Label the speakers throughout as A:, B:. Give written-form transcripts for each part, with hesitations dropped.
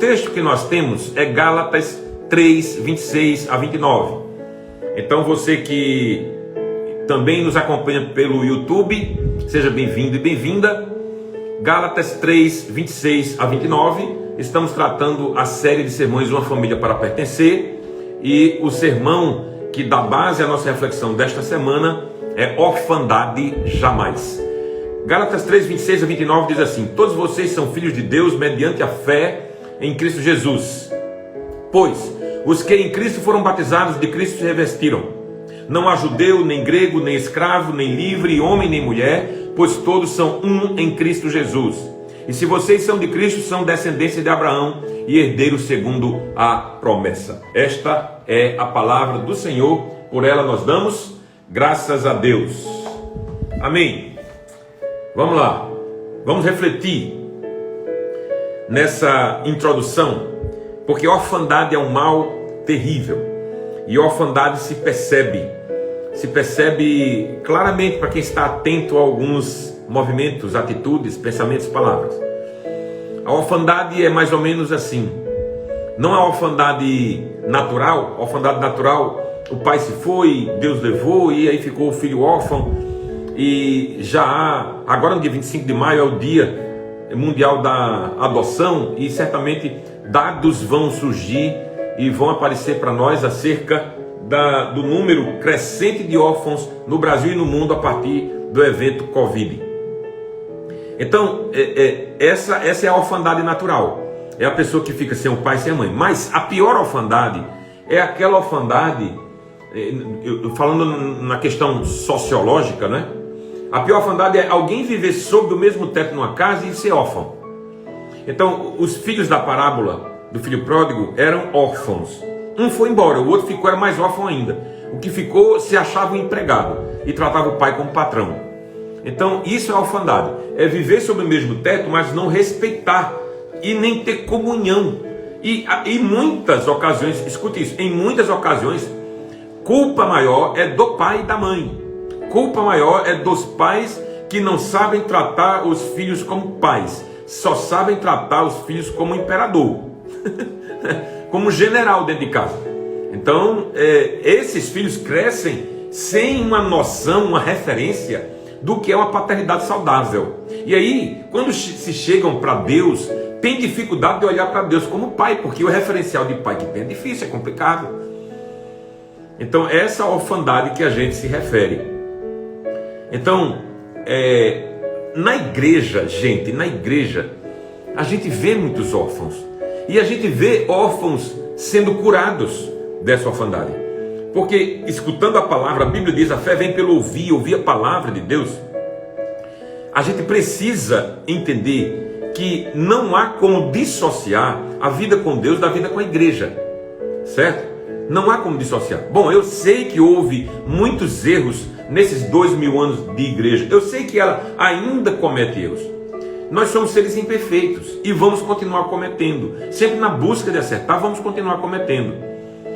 A: texto que nós temos é Gálatas 3, 26 a 29. Então você que também nos acompanha pelo YouTube, seja bem-vindo e bem-vinda. Gálatas 3, 26 a 29. Estamos tratando a série de sermões Uma Família para Pertencer. E o sermão que dá base à nossa reflexão desta semana é Orfandade Jamais. Gálatas 3, 26 a 29 diz assim: todos vocês são filhos de Deus mediante a fé em Cristo Jesus. Pois os que em Cristo foram batizados, de Cristo se revestiram. Não há judeu, nem grego, nem escravo, nem livre, homem, nem mulher, pois todos são um em Cristo Jesus. E se vocês são de Cristo, são descendência de Abraão e herdeiros segundo a promessa. Esta é a palavra do Senhor, por ela nós damos graças a Deus. Amém. Vamos lá, vamos refletir nessa introdução, porque orfandade é um mal terrível, e orfandade se percebe claramente para quem está atento a alguns movimentos, atitudes, pensamentos, palavras. A orfandade é mais ou menos assim. Não é orfandade natural. Orfandade natural, o pai se foi, Deus levou, e aí ficou o filho órfão. E já há, agora no dia 25 de maio é o dia mundial da adoção, e certamente dados vão surgir e vão aparecer para nós acerca do número crescente de órfãos no Brasil e no mundo a partir do evento Covid. Então, essa é a orfandade natural. É a pessoa que fica sem o pai e sem a mãe. Mas a pior orfandade é aquela orfandade, falando na questão sociológica, né? A pior orfandade é alguém viver sob o mesmo teto numa casa e ser órfão. Então, os filhos da parábola do filho pródigo eram órfãos. Um foi embora, o outro ficou, era mais órfão ainda. O que ficou se achava um empregado e tratava o pai como patrão. Então, isso é orfandade. É viver sob o mesmo teto, mas não respeitar e nem ter comunhão. E em muitas ocasiões, escute isso, em muitas ocasiões, culpa maior é do pai e da mãe. Culpa maior é dos pais que não sabem tratar os filhos como pais, só sabem tratar os filhos como imperador, como general dentro de casa. Então, esses filhos crescem sem uma noção, uma referência do que é uma paternidade saudável. E aí, quando se chegam para Deus, tem dificuldade de olhar para Deus como pai, porque o referencial de pai que tem é difícil, é complicado. Então, essa orfandade que a gente se refere. Então, na igreja, a gente vê muitos órfãos. E a gente vê órfãos sendo curados dessa orfandade. Porque, escutando a palavra, a Bíblia diz, a fé vem pelo ouvir a palavra de Deus. A gente precisa entender que não há como dissociar a vida com Deus da vida com a igreja. Certo? Não há como dissociar. Bom, eu sei que houve muitos erros nesses 2000 anos de igreja. Eu sei que ela ainda comete erros. Nós somos seres imperfeitos e vamos continuar cometendo. Sempre na busca de acertar, vamos continuar cometendo.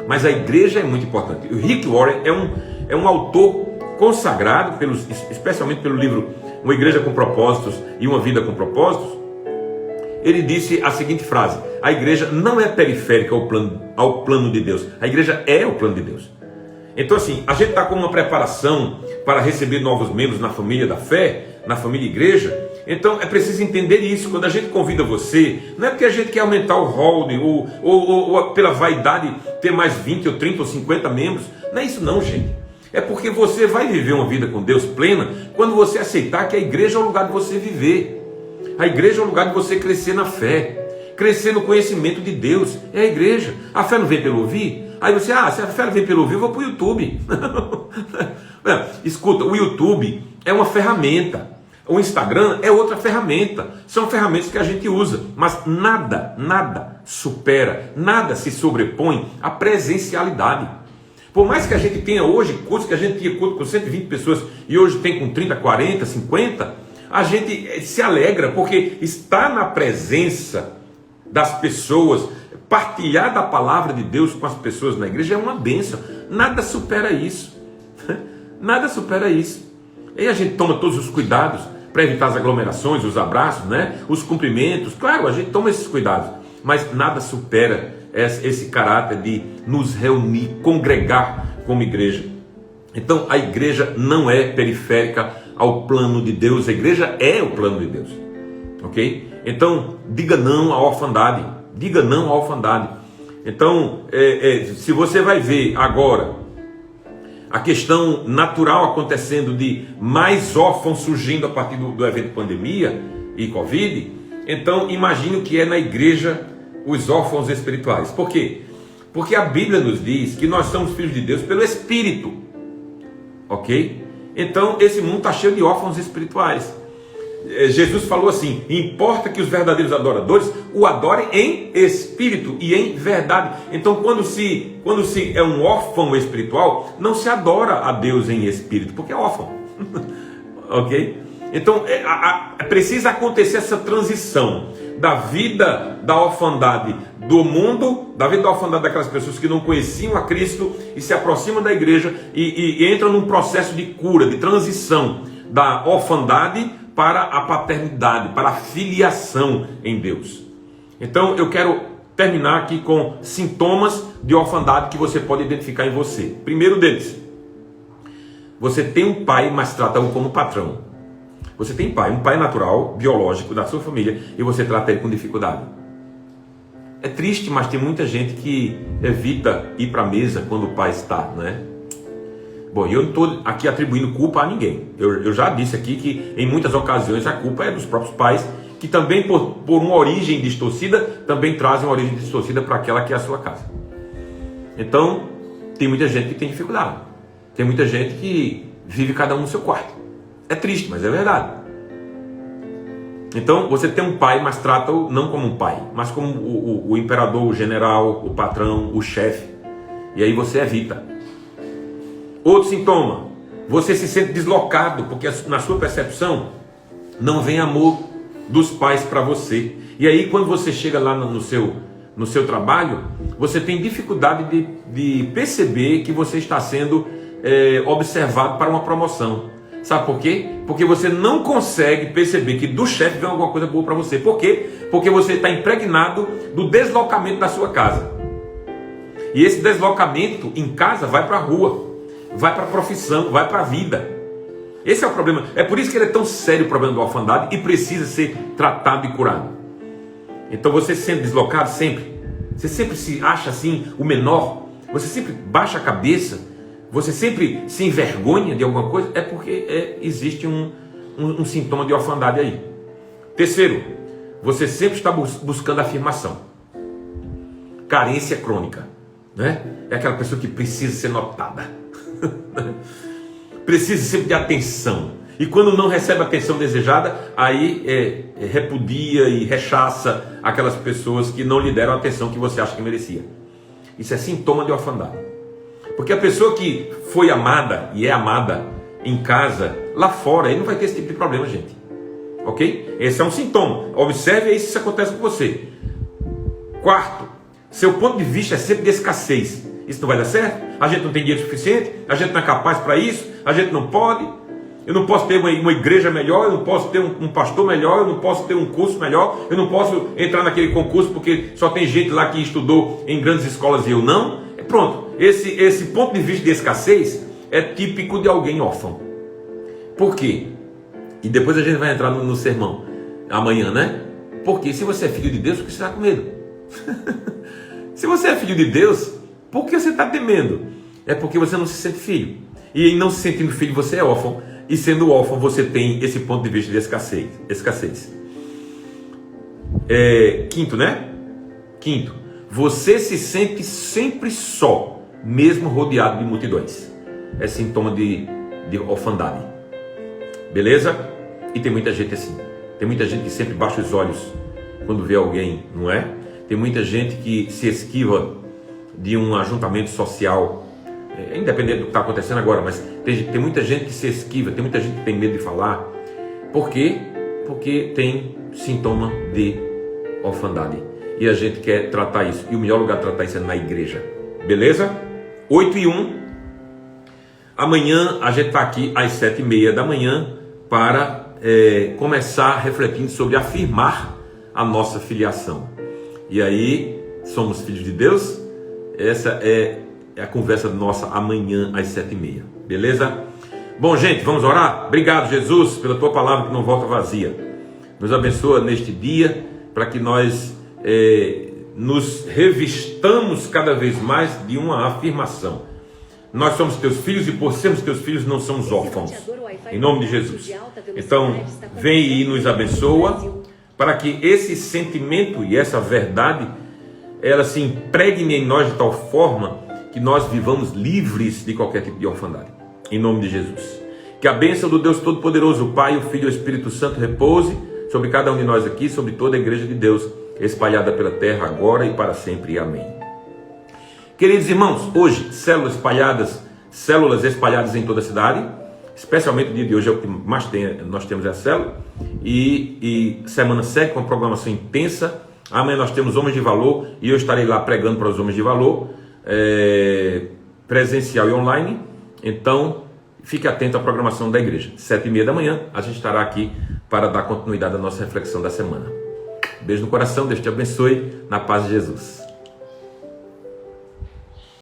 A: Mas a igreja é muito importante. O Rick Warren é um autor consagrado, especialmente pelo livro Uma Igreja com Propósitos e Uma Vida com Propósitos. Ele disse a seguinte frase: a igreja não é periférica ao plano de Deus. A igreja é o plano de Deus. Então assim, a gente está com uma preparação para receber novos membros na família da fé, na família igreja. Então é preciso entender isso. Quando a gente convida você, não é porque a gente quer aumentar o holding ou pela vaidade ter mais 20 ou 30 ou 50 membros. Não é isso não, gente. É porque você vai viver uma vida com Deus plena quando você aceitar que a igreja é o lugar de você viver. A igreja é o lugar de você crescer na fé, crescer no conhecimento de Deus. É a igreja. A fé não vem pelo ouvir? Aí você, se a fé não vem pelo ouvir, eu vou para o YouTube. Escuta, o YouTube é uma ferramenta. O Instagram é outra ferramenta. São ferramentas que a gente usa. Mas nada supera, nada se sobrepõe à presencialidade. Por mais que a gente tenha hoje cultos, que a gente tinha culto com 120 pessoas e hoje tem com 30, 40, 50, a gente se alegra porque está na presença das pessoas. Partilhar da palavra de Deus com as pessoas na igreja é uma bênção. Nada supera isso. Nada supera isso. E a gente toma todos os cuidados para evitar as aglomerações, os abraços, né? Os cumprimentos. Claro, a gente toma esses cuidados. mas nada supera esse caráter de nos reunir, congregar como igreja. Então a igreja não é periférica ao plano de Deus, a igreja é o plano de Deus, ok? Então diga não à orfandade, diga não à orfandade. Então se você vai ver agora a questão natural acontecendo de mais órfãos surgindo a partir do evento pandemia e Covid, então imagine o que é na igreja os órfãos espirituais. Por quê? Porque a Bíblia nos diz que nós somos filhos de Deus pelo Espírito, ok? Então esse mundo está cheio de órfãos espirituais. Jesus falou assim: importa que os verdadeiros adoradores o adorem em espírito e em verdade. Então quando se é um órfão espiritual, não se adora a Deus em espírito, porque é órfão. Ok? Então precisa acontecer essa transição da vida da orfandade do mundo, da vida da orfandade daquelas pessoas que não conheciam a Cristo e se aproximam da igreja e entram num processo de cura, de transição da orfandade para a paternidade, para a filiação em Deus. Então eu quero terminar aqui com sintomas de orfandade que você pode identificar em você. Primeiro deles, você tem um pai, mas trata-o como patrão. Você tem um pai natural, biológico, da sua família, e você trata ele com dificuldade. É triste, mas tem muita gente que evita ir para a mesa quando o pai está, né? Bom, eu não estou aqui atribuindo culpa a ninguém. Eu já disse aqui que em muitas ocasiões a culpa é dos próprios pais, que também por uma origem distorcida, também trazem uma origem distorcida para aquela que é a sua casa. Então, tem muita gente que tem dificuldade. Tem muita gente que vive cada um no seu quarto. É triste, mas é verdade. Então, você tem um pai, mas trata-o não como um pai, mas como o imperador, o general, o patrão, o chefe. E aí você evita. Outro sintoma, você se sente deslocado, porque na sua percepção não vem amor dos pais para você. E aí quando você chega lá no seu trabalho, você tem dificuldade de perceber que você está sendo observado para uma promoção. Sabe por quê? Porque você não consegue perceber que do chefe vem alguma coisa boa para você. Por quê? Porque você está impregnado do deslocamento da sua casa. E esse deslocamento em casa vai para a rua, vai para a profissão, vai para a vida. Esse é o problema. É por isso que ele é tão sério, o problema da orfandade, e precisa ser tratado e curado. Então você se sente deslocado sempre. Você sempre se acha assim o menor. Você sempre baixa a cabeça. Você sempre se envergonha de alguma coisa. É porque existe um sintoma de orfandade aí. Terceiro, você sempre está buscando afirmação. Carência crônica, né? É aquela pessoa que precisa ser notada. Precisa sempre de atenção. E quando não recebe a atenção desejada, aí repudia e rechaça aquelas pessoas que não lhe deram a atenção que você acha que merecia. Isso é sintoma de orfandade. Porque a pessoa que foi amada e é amada em casa, lá fora, ele não vai ter esse tipo de problema, gente. Ok? Esse é um sintoma. Observe aí se isso acontece com você. Quarto, seu ponto de vista é sempre de escassez. Isso não vai dar certo? A gente não tem dinheiro suficiente? A gente não é capaz para isso? A gente não pode? Eu não posso ter uma igreja melhor? Eu não posso ter um pastor melhor? Eu não posso ter um curso melhor? Eu não posso entrar naquele concurso porque só tem gente lá que estudou em grandes escolas e eu não? Pronto, esse ponto de vista de escassez é típico de alguém órfão. Por quê? E depois a gente vai entrar no sermão amanhã, né? Porque se você é filho de Deus, por que você está com medo? Se você é filho de Deus, por que você está temendo? É porque você não se sente filho. E em não se sentindo filho, você é órfão. E sendo órfão, você tem esse ponto de vista de escassez. Quinto, né? Quinto, você se sente sempre só, mesmo rodeado de multidões. É sintoma de orfandade. Beleza? E tem muita gente assim. Tem muita gente que sempre baixa os olhos quando vê alguém, não é? Tem muita gente que se esquiva de um ajuntamento social, independente do que está acontecendo agora, mas tem muita gente que se esquiva, tem muita gente que tem medo de falar. Por quê? Porque tem sintoma de orfandade. E a gente quer tratar isso. E o melhor lugar de tratar isso é na igreja. Beleza? 8h01. Amanhã a gente está aqui às 7h30 da manhã para começar refletindo sobre afirmar a nossa filiação. E aí, somos filhos de Deus? Essa é a conversa nossa amanhã às 7h30, beleza? Bom, gente, vamos orar? Obrigado, Jesus, pela tua palavra que não volta vazia. Nos abençoa neste dia, para que nós nos revistamos cada vez mais de uma afirmação. Nós somos teus filhos e por sermos teus filhos não somos órfãos. Em nome de Jesus. Então, vem e nos abençoa, para que esse sentimento e essa verdade, ela se impregne em nós de tal forma que nós vivamos livres de qualquer tipo de orfandade. Em nome de Jesus. Que a bênção do Deus Todo-Poderoso, o Pai, o Filho e o Espírito Santo repouse sobre cada um de nós aqui, sobre toda a igreja de Deus, espalhada pela terra agora e para sempre. Amém. Queridos irmãos, hoje, células espalhadas em toda a cidade, especialmente o dia de hoje é o que mais nós temos a célula, e semana segue com uma programação intensa. Amanhã nós temos Homens de Valor, e eu estarei lá pregando para os Homens de Valor, presencial e online. Então, fique atento à programação da igreja. 7h30 da manhã, a gente estará aqui para dar continuidade à nossa reflexão da semana. Beijo no coração, Deus te abençoe, na paz de Jesus.